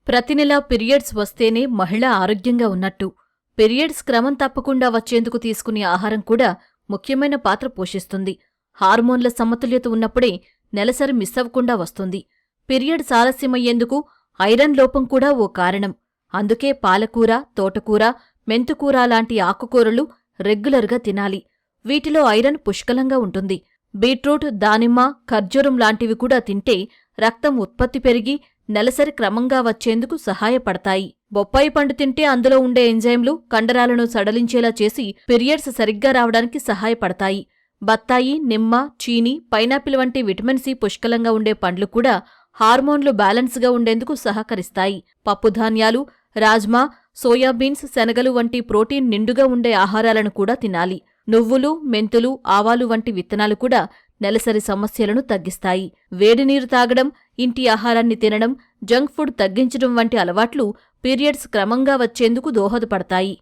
ప్రతి నెలా పీరియడ్స్ వస్తేనే మహిళ ఆరోగ్యంగా ఉన్నట్టు. పీరియడ్స్ క్రమం తప్పకుండా వచ్చేందుకు తీసుకునే ఆహారం కూడా ముఖ్యమైన పాత్ర పోషిస్తుంది. హార్మోన్ల సమతుల్యత ఉన్నప్పుడే నెలసరి మిస్ అవ్వకుండా వస్తుంది. పీరియడ్స్ ఆలస్యమయ్యేందుకు ఐరన్ లోపం కూడా ఓ కారణం. అందుకే పాలకూర, తోటకూర, మెంతుకూర లాంటి ఆకుకూరలు రెగ్యులర్గా తినాలి. వీటిలో ఐరన్ పుష్కలంగా ఉంటుంది. బీట్రూట్, దానిమ్మ, ఖర్జూరం లాంటివి కూడా తింటే రక్తం ఉత్పత్తి పెరిగి నెలసరి క్రమంగా వచ్చేందుకు సహాయపడతాయి. బొప్పాయి పండు తింటే అందులో ఉండే ఎంజైమ్లు కండరాలను సడలించేలా చేసి పీరియడ్స్ సరిగ్గా రావడానికి సహాయపడతాయి. బత్తాయి, నిమ్మ, చీని, పైనాపిల్ వంటి విటమిన్ సి పుష్కలంగా ఉండే పండ్లు కూడా హార్మోన్లు బ్యాలెన్స్గా ఉండేందుకు సహకరిస్తాయి. పప్పుధాన్యాలు, రాజ్మా, సోయాబీన్స్, శనగలు వంటి ప్రోటీన్ నిండుగా ఉండే ఆహారాలను కూడా తినాలి. నువ్వులు, మెంతులు, ఆవాలు వంటి విత్తనాలు కూడా నెలసరి సమస్యలను తగ్గిస్తాయి. వేడినీరు తాగడం, ఇంటి ఆహారాన్ని తినడం, జంక్ ఫుడ్ తగ్గించడం వంటి అలవాట్లు పీరియడ్స్ క్రమంగా వచ్చేందుకు దోహదపడతాయి.